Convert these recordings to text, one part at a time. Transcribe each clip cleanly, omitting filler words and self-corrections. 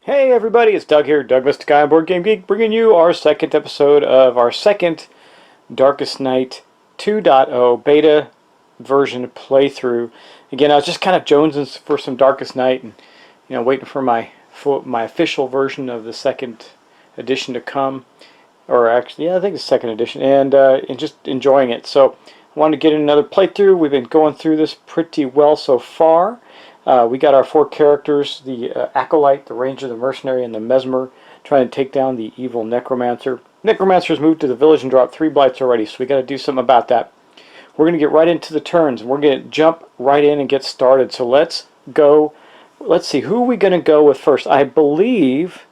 Hey everybody, it's Doug here, Doug Mystic Guy on Board Game Geek, bringing you our second episode of our second Darkest Night 2.0 beta version playthrough. Again, I was just kind of jonesing for some Darkest Night and waiting for my official version of the second edition to come, or actually, yeah, I think it's second edition, and just enjoying it. So I wanted to get in another playthrough. We've been going through this pretty well so far. We got our four characters, the Acolyte, the Ranger, the Mercenary, and the Mesmer, trying to take down the evil Necromancer. Necromancer's moved to the village and dropped 3 blights already, so we got to do something about that. We're going to get right into the turns. We're going to jump right in and get started. So let's go. Let's see, who are we going to go with first? I believe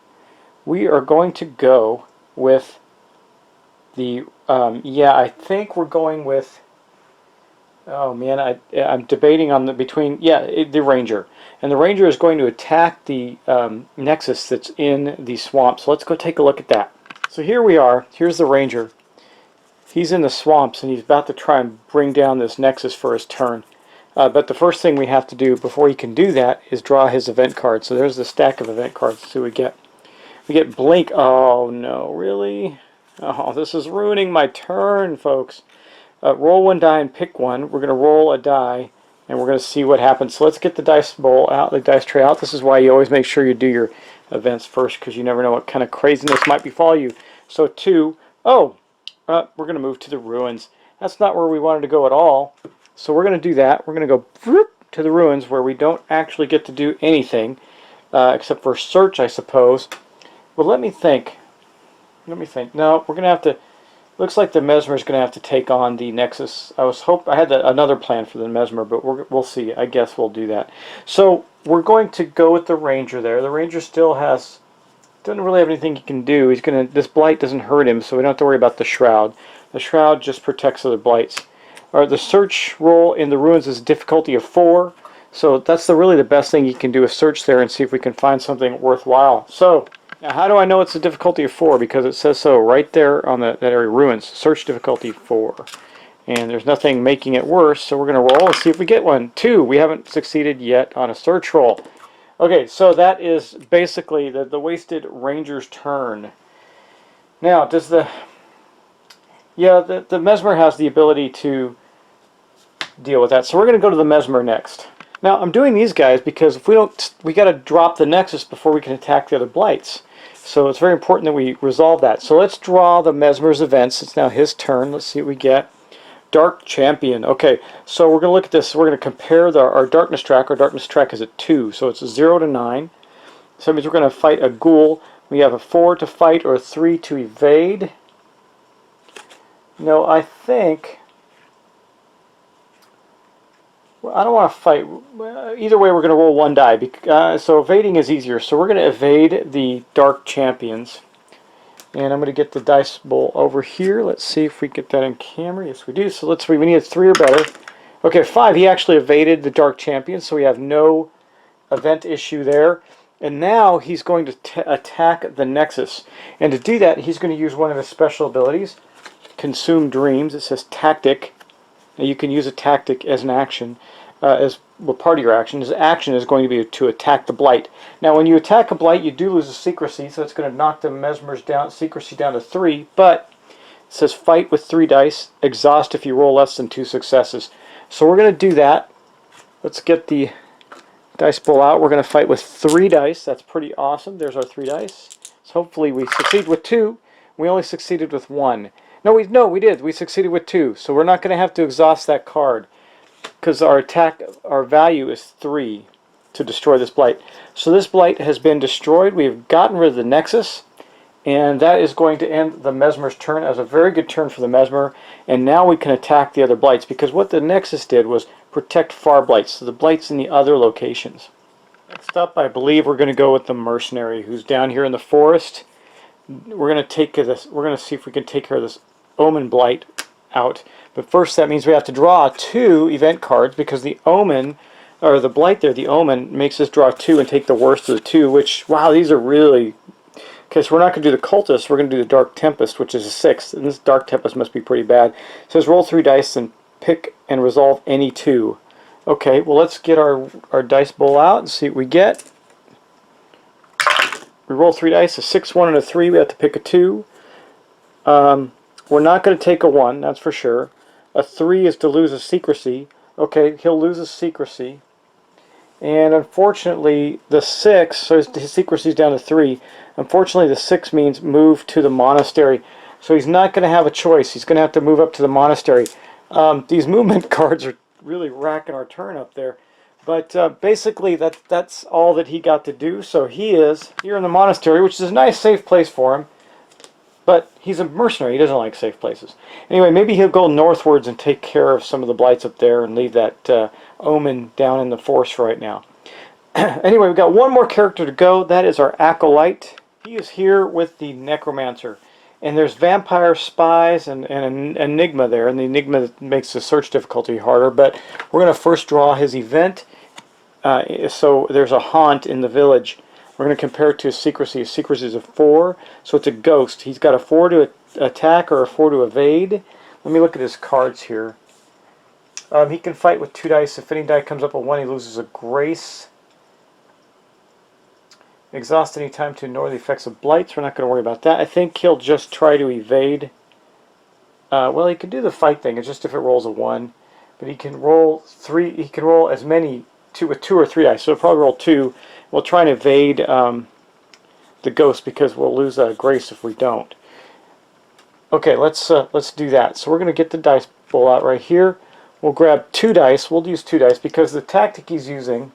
we are going to go with the, yeah, I think we're going with... Oh man, I'm debating on the the Ranger, and the Ranger is going to attack the Nexus that's in the swamp. So let's go take a look at that. So here we are. Here's the Ranger. He's in the swamps and he's about to try and bring down this Nexus for his turn. But the first thing we have to do before he can do that is draw his event card. So there's the stack of event cards. Let's see what we get. We get Blink. Oh no, really? Oh, this is ruining my turn, folks. Roll 1 die and pick one. We're going to roll a die and we're going to see what happens. So let's get the dice bowl out, the dice tray out. This is why you always make sure you do your events first, because you never know what kind of craziness might befall you. So 2. Oh, we're going to move to the ruins. That's not where we wanted to go at all. So we're going to do that. We're going to go to the ruins where we don't actually get to do anything except for search, I suppose. Well, let me think. No, we're going to have to... Looks like the Mesmer is going to have to take on the Nexus. I had another plan for the Mesmer, but we'll see. I guess we'll do that. So we're going to go with the Ranger there. The Ranger still doesn't really have anything he can do. This blight doesn't hurt him, so we don't have to worry about the Shroud. The Shroud just protects other blights. The search roll in the ruins is a difficulty of 4, so that's really the best thing you can do is search there and see if we can find something worthwhile. So. Now, how do I know it's a difficulty of 4? Because it says so right there on that area, ruins. Search difficulty 4. And there's nothing making it worse, so we're going to roll and see if we get one. 2. We haven't succeeded yet on a search roll. Okay, so that is basically the wasted Ranger's turn. Now, does the... Yeah, the Mesmer has the ability to deal with that. So we're going to go to the Mesmer next. Now, I'm doing these guys because if we don't... We got to drop the Nexus before we can attack the other blights. So it's very important that we resolve that. So let's draw the Mesmer's events. It's now his turn. Let's see what we get. Dark Champion. Okay, so we're going to look at this. We're going to compare our Darkness track. Our Darkness track is at 2, so it's 0 to 9. So that means we're going to fight a ghoul. We have a 4 to fight or a 3 to evade. No, I think... I don't want to fight. Either way, we're going to roll 1 die. So evading is easier. So we're going to evade the Dark Champions. And I'm going to get the dice bowl over here. Let's see if we get that in camera. Yes, we do. So we need a 3 or better. Okay, 5. He actually evaded the Dark Champions, so we have no event issue there. And now he's going to attack the Nexus. And to do that, he's going to use one of his special abilities, Consume Dreams. It says Tactic. Now you can use a tactic as an action, as part of your action. His action is going to be to attack the blight. Now when you attack a blight, you do lose a secrecy, so it's going to knock the Mesmer's secrecy down to 3, but it says fight with 3 dice, exhaust if you roll less than 2 successes. So we're going to do that. Let's get the dice bowl out. We're going to fight with 3 dice. That's pretty awesome. There's our 3 dice. So hopefully we succeed with 2. We only succeeded with 1. No, we did. We succeeded with 2. So we're not going to have to exhaust that card because our value is 3. to destroy this blight. So this blight has been destroyed. We've gotten rid of the Nexus, and that is going to end the Mesmer's turn as a very good turn for the Mesmer. And now we can attack the other blights, because what the Nexus did was protect far blights, so the blights in the other locations. Next up, I believe we're going to go with the Mercenary, who's down here in the forest. We're going to take this. We're going to see if we can take care of this Omen blight out. But first, that means we have to draw 2 event cards, because the Omen, or the blight there, the Omen, makes us draw 2 and take the worst of the 2, which, wow, these are really... Okay, so we're not going to do the Cultist, we're going to do the Dark Tempest, which is a 6, and this Dark Tempest must be pretty bad. It says roll 3 dice and pick and resolve any 2. Okay, well, let's get our dice bowl out and see what we get. We roll 3 dice, a 6, 1, and a 3. We have to pick a 2. We're not going to take a 1, that's for sure. A 3 is to lose a secrecy. Okay, he'll lose a secrecy. And unfortunately, the 6, so his secrecy is down to 3. Unfortunately, the 6 means move to the monastery. So he's not going to have a choice. He's going to have to move up to the monastery. These movement cards are really racking our turn up there. But basically, that's all that he got to do. So he is here in the monastery, which is a nice, safe place for him. But he's a mercenary. He doesn't like safe places. Anyway, maybe he'll go northwards and take care of some of the blights up there and leave that Omen down in the forest for right now. Anyway, we've got one more character to go. That is our Acolyte. He is here with the Necromancer. And there's vampire spies and an enigma there. And the enigma makes the search difficulty harder. But we're going to first draw his event. So there's a haunt in the village. We're going to compare it to his secrecy. His secrecy is a 4, so it's a ghost. He's got a 4 to attack or a 4 to evade. Let me look at his cards here. He can fight with 2 dice. If any die comes up with 1, he loses a grace. Exhaust any time to ignore the effects of blights. We're not going to worry about that. I think he'll just try to evade. Well, he can do the fight thing. It's just if it rolls a 1. But he can roll 3. He can roll as many with 2 or 3 dice. So he'll probably roll 2. We'll try and evade the ghost, because we'll lose a grace if we don't. Okay, let's do that. So we're going to get the dice bowl out right here. We'll grab 2 dice. We'll use 2 dice because the tactic he's using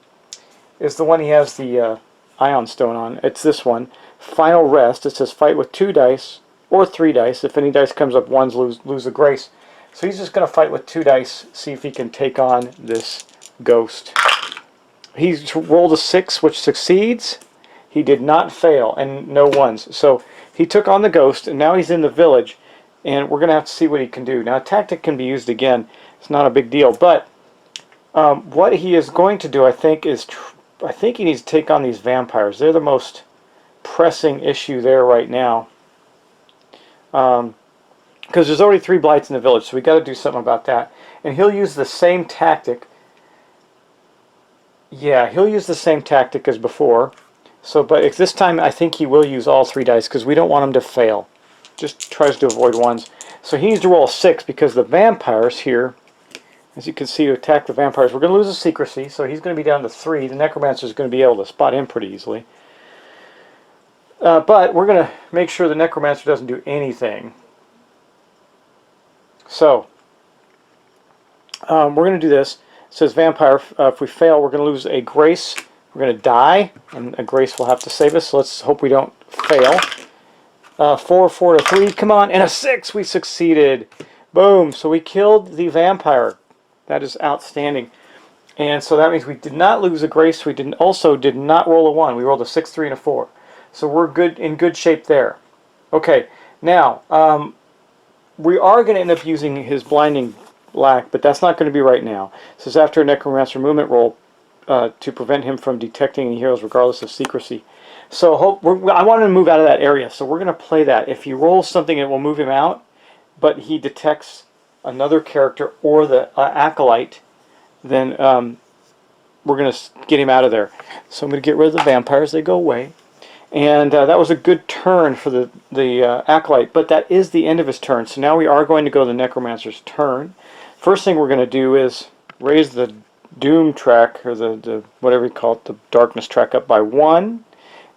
is the one he has the Ion Stone on. It's this one. Final Rest. It says fight with 2 dice or 3 dice. If any dice comes up 1s, lose a grace. So he's just going to fight with 2 dice, see if he can take on this ghost. He's rolled a 6, which succeeds. He did not fail, and no 1s. So he took on the ghost, and now he's in the village, and we're going to have to see what he can do. Now, a tactic can be used again. It's not a big deal, but what he is going to do, I think, is I think he needs to take on these vampires. They're the most pressing issue there right now, because there's already 3 blights in the village, so we got to do something about that. And he'll use the same tactic. Yeah, he'll use the same tactic as before. So, but if this time I think he will use all 3 dice, because we don't want him to fail. Just tries to avoid 1s. So he needs to roll a 6, because the vampires here, as you can see, to attack the vampires, we're going to lose a secrecy, so he's going to be down to 3. The Necromancer is going to be able to spot him pretty easily. But we're going to make sure the Necromancer doesn't do anything. So, we're going to do this. It says vampire, if we fail, we're going to lose a grace. We're going to die, and a grace will have to save us. So let's hope we don't fail. 4, 4 to 3, come on, and a 6, we succeeded. Boom, so we killed the vampire. That is outstanding. And so that means we did not lose a grace. We also did not roll a 1. We rolled a 6, 3, and a 4. So we're in good shape there. Okay, now, we are going to end up using his blinding black, but that's not going to be right now. This is after a Necromancer movement roll to prevent him from detecting any heroes regardless of secrecy. So I want him to move out of that area, so we're going to play that. If he rolls something, it will move him out, but he detects another character or the Acolyte, then we're going to get him out of there. So I'm going to get rid of the vampires. They go away. And that was a good turn for the Acolyte, but that is the end of his turn. So now we are going to go to the Necromancer's turn. First thing we're going to do is raise the Doom track, or the whatever you call it, the Darkness track, up by 1.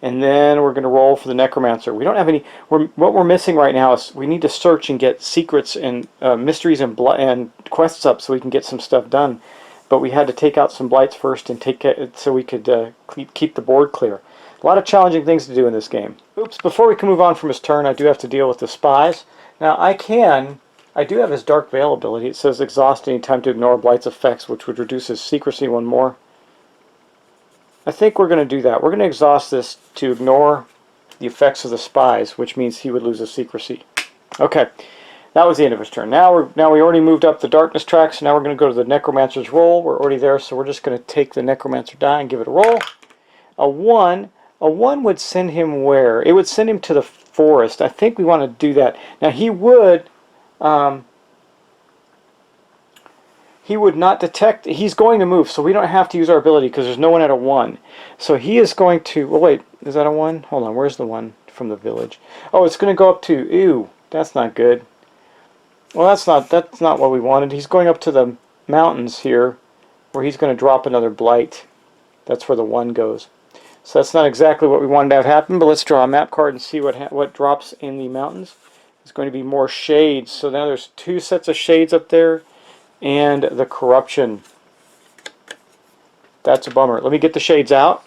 And then we're going to roll for the Necromancer. We don't have any... what we're missing right now is we need to search and get secrets and mysteries and quests up so we can get some stuff done. but we had to take out some blights first and take it so we could keep the board clear. A lot of challenging things to do in this game. Oops, before we can move on from his turn, I do have to deal with the spies. Now I do have his Dark Veil ability. It says exhaust any time to ignore Blight's effects, which would reduce his secrecy one more. I think we're going to do that. We're going to exhaust this to ignore the effects of the spies, which means he would lose his secrecy. Okay, that was the end of his turn. Now we already moved up the darkness track, so now we're going to go to the Necromancer's roll. We're already there, so we're just going to take the Necromancer die and give it a roll. A 1 would send him where? It would send him to the forest. I think we want to do that. Now he would not detect. He's going to move, so we don't have to use our ability because there's no one at a 1. So he is going to. Well, wait, is that a 1? Hold on. Where's the 1 from the village? Oh, it's going to go up to. Ew, that's not good. Well, that's not what we wanted. He's going up to the mountains here, where he's going to drop another blight. That's where the 1 goes. So that's not exactly what we wanted to have happen. But let's draw a map card and see what drops in the mountains. It's going to be more shades. So now there's 2 sets of shades up there. And the corruption. That's a bummer. Let me get the shades out.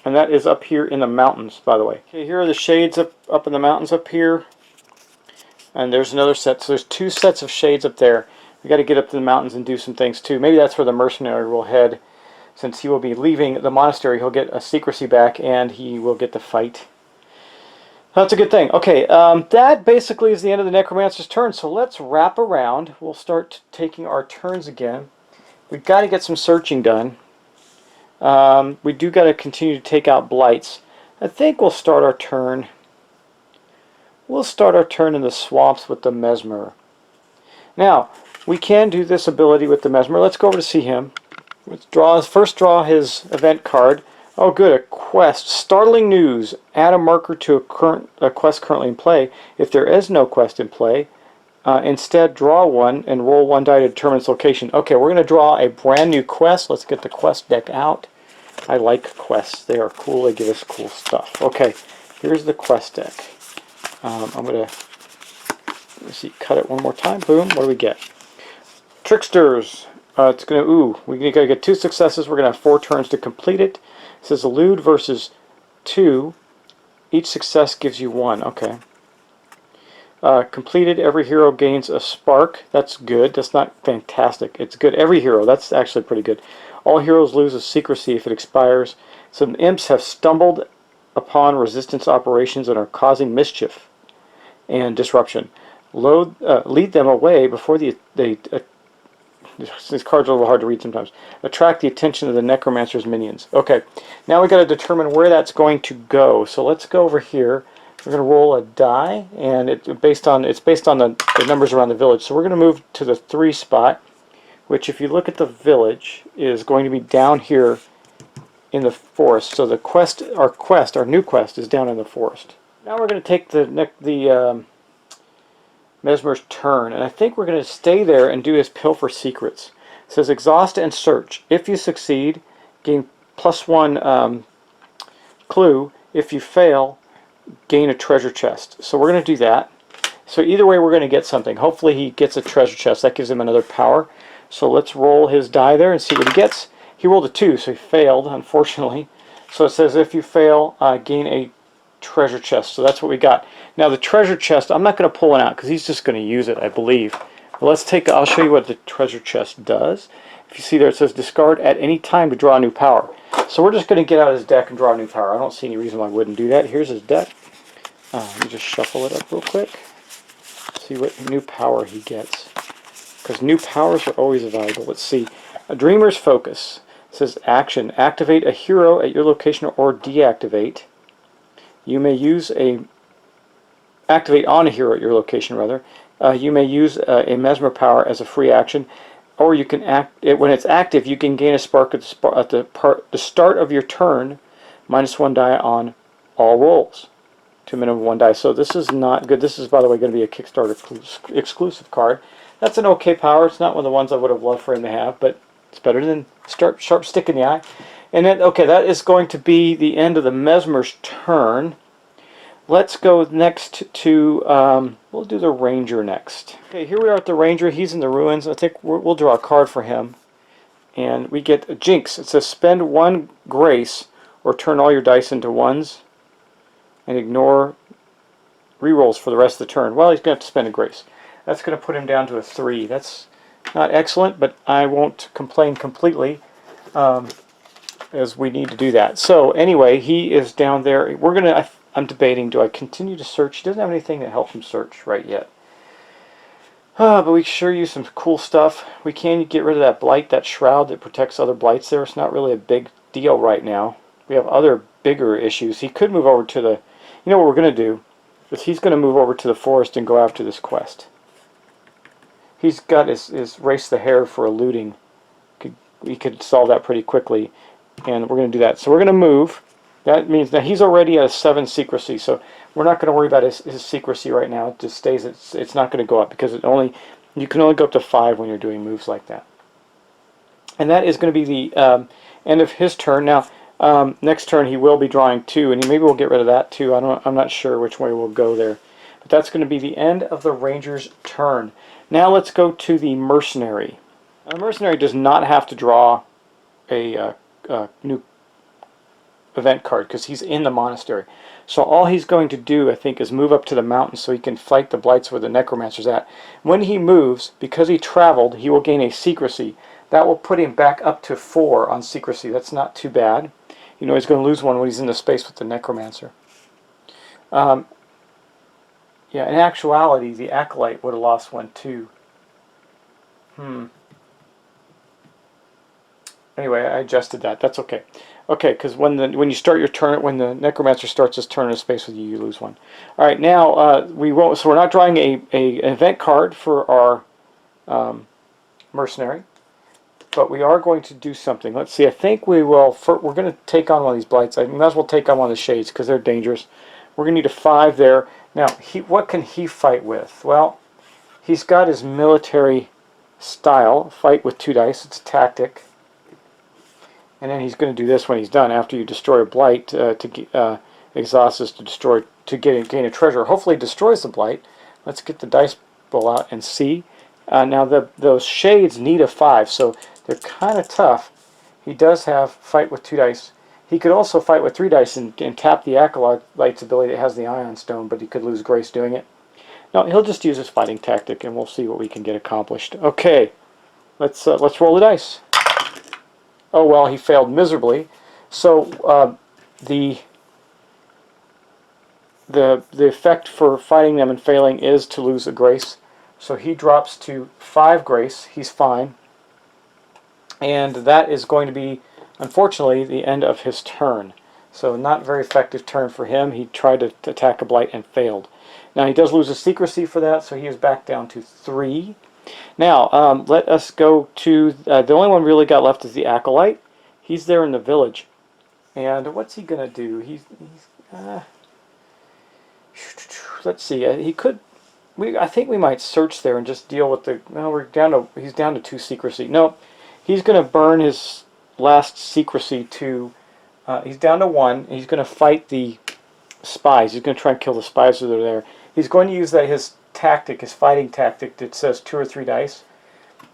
And that is up here in the mountains, by the way. Okay, here are the shades up in the mountains up here. And there's another set. So there's 2 sets of shades up there. We got to get up to the mountains and do some things too. Maybe that's where the mercenary will head. Since he will be leaving the monastery, he'll get a secrecy back and he will get the fight. That's a good thing. Okay, that basically is the end of the Necromancer's turn, so let's wrap around. We'll start taking our turns again. We've got to get some searching done. We do got to continue to take out blights. I think we'll start our turn. We'll start our turn in the swamps with the Mesmer. Now, we can do this ability with the Mesmer. Let's go over to see him. Let's first draw his event card. Oh good, a quest. Startling news. Add a marker to a quest currently in play. If there is no quest in play, instead draw one and roll 1 die to determine its location. Okay, we're going to draw a brand new quest. Let's get the quest deck out. I like quests. They are cool. They give us cool stuff. Okay, here's the quest deck. I'm going to, let's see, cut it one more time. Boom, what do we get? Tricksters. It's going to, we got to get 2 successes. We're going to have 4 turns to complete it. It says elude versus 2. Each success gives you 1. Okay. Completed, every hero gains a spark. That's good. That's not fantastic. It's good. Every hero. That's actually pretty good. All heroes lose a secrecy if it expires. Some imps have stumbled upon resistance operations and are causing mischief and disruption. Lead them away before they these cards are a little hard to read sometimes. Attract the attention of the Necromancer's minions. Okay, now we got to determine where that's going to go. So let's go over here. We're going to roll a die, and it's based on the numbers around the village. So we're going to move to the 3 spot, which, if you look at the village, is going to be down here in the forest. So our new quest, is down in the forest. Now we're going to take the Mesmer's turn, and I think we're going to stay there and do his Pilfer Secrets. It says exhaust and search. If you succeed, gain +1 clue. If you fail, gain a treasure chest. So we're going to do that. So either way, we're going to get something. Hopefully he gets a treasure chest. That gives him another power. So let's roll his die there and see what he gets. He rolled a 2, so he failed, unfortunately. So it says if you fail, gain a treasure chest. So that's what we got. Now the treasure chest, I'm not going to pull it out because he's just going to use it, I believe. But I'll show you what the treasure chest does. If you see there, it says discard at any time to draw a new power. So we're just going to get out his deck and draw a new power. I don't see any reason why I wouldn't do that. Here's his deck. Let me just shuffle it up real quick. See what new power he gets. Because new powers are always valuable. Let's see. A Dreamer's Focus. It says action. Activate a hero at your location or deactivate. You may use activate on a hero at your location, rather. You may use a Mesmer power as a free action, or you can when it's active, you can gain a spark at the start of your turn, -1 die on all rolls, to a minimum of 1 die. So this is not good. This is, by the way, going to be a Kickstarter exclusive card. That's an okay power. It's not one of the ones I would have loved for him to have, but it's better than sharp stick in the eye. And then, okay, that is going to be the end of the Mesmer's turn. Let's go next to, we'll do the Ranger next. Okay, here we are at the Ranger. He's in the ruins. I think we'll draw a card for him. And we get a jinx. It says spend 1 grace or turn all your dice into 1s and ignore rerolls for the rest of the turn. Well, he's going to have to spend a grace. That's going to put him down to a 3. That's not excellent, but I won't complain completely, as we need to do that. So anyway, he is down there. I'm debating, do I continue to search? He doesn't have anything to help him search right yet. But we sure use some cool stuff. We can get rid of that blight, that shroud that protects other blights there. It's not really a big deal right now. We have other bigger issues. He could move over to the... You know what we're going to do? Is he's going to move over to the forest and go after this quest. He's got his race the hare for a looting. We could solve that pretty quickly. And we're going to do that. So we're going to move. That means that he's already at a 7 secrecy, so we're not going to worry about his secrecy right now. It just stays. It's not going to go up because you can only go up to 5 when you're doing moves like that. And that is going to be the end of his turn. Now, next turn he will be drawing 2, and maybe we'll get rid of that too. I'm not sure which way we'll go there, but that's going to be the end of the Ranger's turn. Now let's go to the Mercenary. The Mercenary does not have to draw a new event card because he's in the monastery. So all he's going to do, I think, is move up to the mountain so he can fight the blights where the Necromancer's at. When he moves, because he traveled, he will gain a secrecy. That will put him back up to 4 on secrecy. That's not too bad. You know he's going to lose 1 when he's in the space with the Necromancer. Yeah, in actuality, the Acolyte would have lost 1 too. Anyway, I adjusted that. That's okay. Okay, because when you start your turn, when the Necromancer starts his turn in space with you, you lose 1. All right, now we won't. So we're not drawing an event card for our Mercenary, but we are going to do something. Let's see. I think we will. We're going to take on one of these blights. I might as well take on one of the shades because they're dangerous. We're going to need a 5 there. Now, what can he fight with? Well, he's got his military style, fight with 2 dice. It's tactic. And then he's going to do this when he's done. After you destroy a blight, to exhaust us to gain a treasure. Hopefully it destroys the blight. Let's get the dice roll out and see. Now those shades need a 5, so they're kind of tough. He does have fight with 2 dice. He could also fight with 3 dice and tap the Acolyte's ability that has the Ion Stone, but he could lose grace doing it. No, he'll just use his fighting tactic, and we'll see what we can get accomplished. Okay, let's roll the dice. Oh well, he failed miserably. So the effect for fighting them and failing is to lose a grace. So he drops to 5 grace. He's fine, and that is going to be, unfortunately, the end of his turn. So not a very effective turn for him. He tried to attack a blight and failed. Now he does lose a secrecy for that, so he is back down to 3. Now, let us go to, the only one we really got left is the Acolyte. He's there in the village. And what's he going to do? Let's see, he could, I think we might search there and just deal with the, well, he's down to 2 secrecy. No, he's going to burn his last secrecy to, he's down to 1. He's going to fight the spies. He's going to try and kill the spies that are there. He's going to use his tactic, his fighting tactic that says 2 or 3 dice,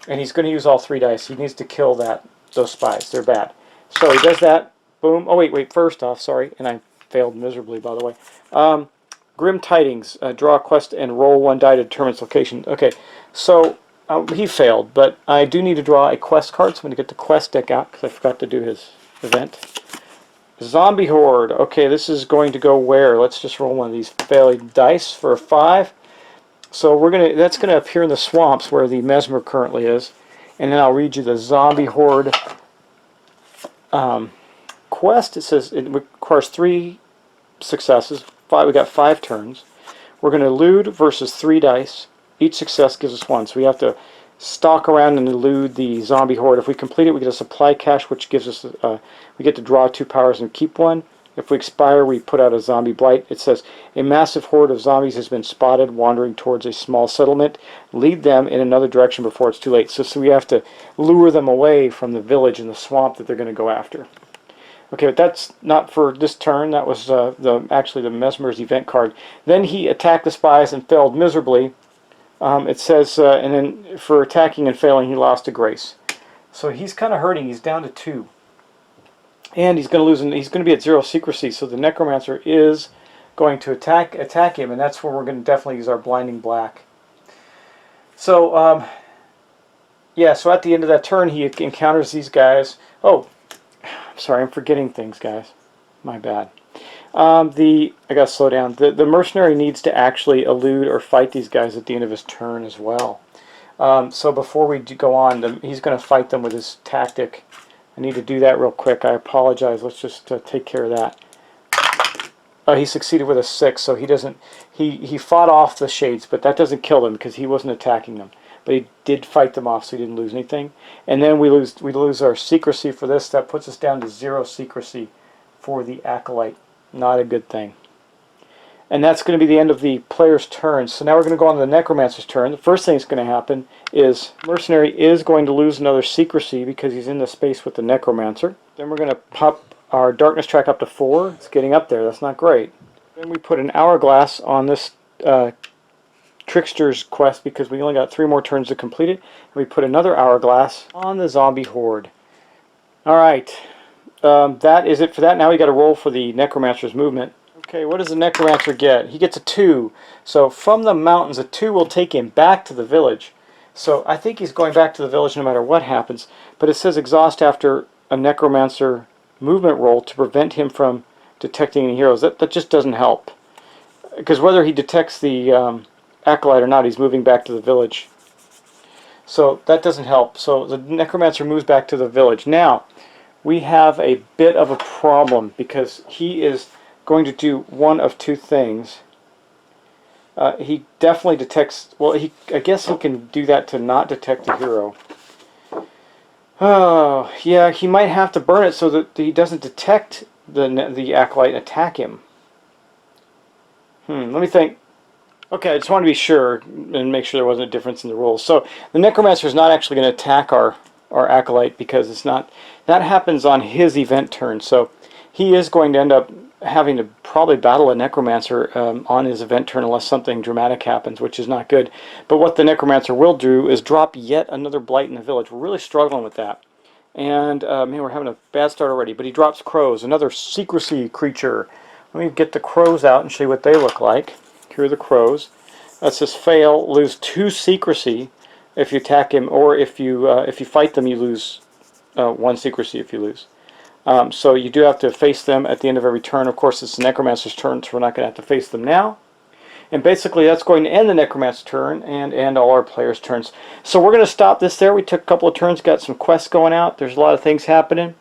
and he's going to use all 3 dice. He needs to kill those spies. They're bad. So he does that. Boom. Oh wait. First off, sorry, and I failed miserably, by the way. Grim Tidings. Draw a quest and roll 1 die to determine its location. Okay. So he failed, but I do need to draw a quest card. So I'm going to get the quest deck out because I forgot to do his event. Zombie Horde. Okay, this is going to go where? Let's just roll one of these failed dice for a 5. So that's gonna appear in the swamps where the Mesmer currently is, and then I'll read you the Zombie Horde quest. It says it requires 3 successes. We got 5 turns. We're gonna elude versus 3 dice. Each success gives us 1. So we have to stalk around and elude the Zombie Horde. If we complete it, we get a supply cache, which gives us we get to draw 2 powers and keep 1. If we expire, we put out a zombie blight. It says, a massive horde of zombies has been spotted wandering towards a small settlement. Lead them in another direction before it's too late. So we have to lure them away from the village and the swamp that they're going to go after. Okay, but that's not for this turn. That was actually the Mesmer's event card. Then he attacked the spies and failed miserably. It says, and then for attacking and failing, he lost a grace. So he's kind of hurting. He's down to 2. And he's going to lose, and he's going to be at 0 secrecy, so the Necromancer is going to attack him, and that's where we're going to definitely use our Blinding Black. So, yeah, so at the end of that turn, he encounters these guys. Oh, I'm sorry, I'm forgetting things, guys. My bad. I gotta slow down. The Mercenary needs to actually elude or fight these guys at the end of his turn as well. So before we go on, he's going to fight them with his tactic. I need to do that real quick. I apologize. Let's just take care of that. He succeeded with a 6, so he doesn't. He fought off the shades, but that doesn't kill them because he wasn't attacking them. But he did fight them off, so he didn't lose anything. And then we lose our secrecy for this. That puts us down to 0 secrecy for the Acolyte. Not a good thing. And that's going to be the end of the player's turn. So now we're going to go on to the Necromancer's turn. The first thing that's going to happen is Mercenary is going to lose another secrecy because he's in the space with the Necromancer. Then we're going to pop our darkness track up to 4. It's getting up there. That's not great. Then we put an hourglass on this Trickster's quest because we only got 3 more turns to complete it. And we put another hourglass on the zombie horde. Alright. That is it for that. Now we got to roll for the Necromancer's movement. Okay, what does the Necromancer get? He gets a 2. So from the mountains, a 2 will take him back to the village. So I think he's going back to the village no matter what happens. But it says exhaust after a Necromancer movement roll to prevent him from detecting any heroes. That just doesn't help. Because whether he detects the Acolyte or not, he's moving back to the village. So that doesn't help. So the Necromancer moves back to the village. Now, we have a bit of a problem because he is going to do one of 2 things. He definitely detects, well, I guess he can do that to not detect the hero. Oh, yeah, he might have to burn it so that he doesn't detect the Acolyte and attack him. Let me think. Okay, I just want to be sure and make sure there wasn't a difference in the rules. So the Necromancer is not actually going to attack our Acolyte because it's not, that happens on his event turn. So he is going to end up having to probably battle a Necromancer on his event turn unless something dramatic happens, which is not good. But what the Necromancer will do is drop yet another blight in the village. We're really struggling with that. And, man, we're having a bad start already. But he drops crows, another secrecy creature. Let me get the crows out and show you what they look like. Here are the crows. That says fail, lose 2 secrecy if you attack him, or if you fight them, you lose 1 secrecy if you lose. So you do have to face them at the end of every turn. Of course, it's the Necromancer's turn, so we're not going to have to face them now. And basically, that's going to end the Necromancer's turn and end all our players' turns. So we're going to stop this there. We took a couple of turns, got some quests going out. There's a lot of things happening.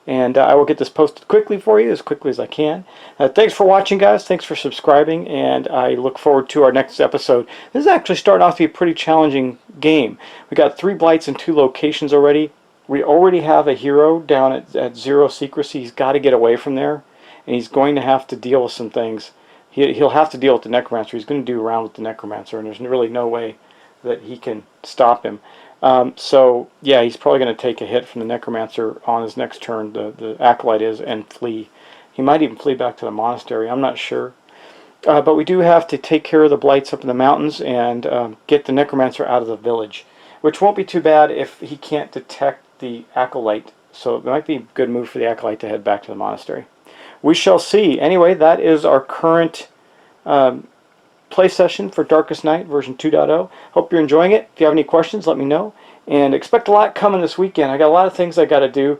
And I will get this posted quickly for you, as quickly as I can. Thanks for watching, guys. Thanks for subscribing, and I look forward to our next episode. This is actually starting off to be a pretty challenging game. We got 3 blights in 2 locations already. We already have a hero down at 0 secrecy. He's got to get away from there, and he's going to have to deal with some things. He'll have to deal with the Necromancer. He's going to do around with the Necromancer, and there's really no way that he can stop him. So, yeah, he's probably going to take a hit from the Necromancer on his next turn, the Acolyte is, and flee. He might even flee back to the monastery. I'm not sure. But we do have to take care of the blights up in the mountains and get the Necromancer out of the village, which won't be too bad if he can't detect the Acolyte. So it might be a good move for the Acolyte to head back to the monastery. We shall see. Anyway, that is our current play session for Darkest Night version 2.0. Hope you're enjoying it. If you have any questions, let me know. And expect a lot coming this weekend. I got a lot of things I got to do.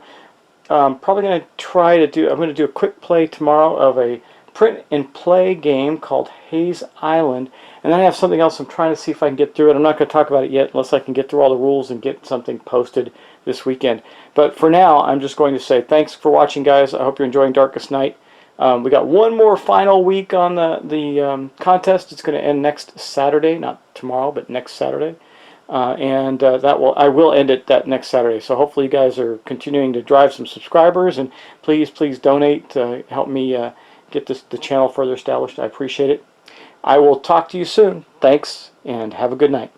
Probably going to try to do, I'm going to do a quick play tomorrow of a print and play game called Haze Island. And then I have something else I'm trying to see if I can get through it. I'm not going to talk about it yet unless I can get through all the rules and get something posted this weekend. But for now, I'm just going to say thanks for watching, guys. I hope you're enjoying Darkest Night. We got one more final week on the contest. It's going to end next Saturday, not tomorrow, but next Saturday. I will end it that next Saturday. So hopefully you guys are continuing to drive some subscribers, and please donate to help me get the channel further established. I appreciate it. I will talk to you soon. Thanks, and have a good night.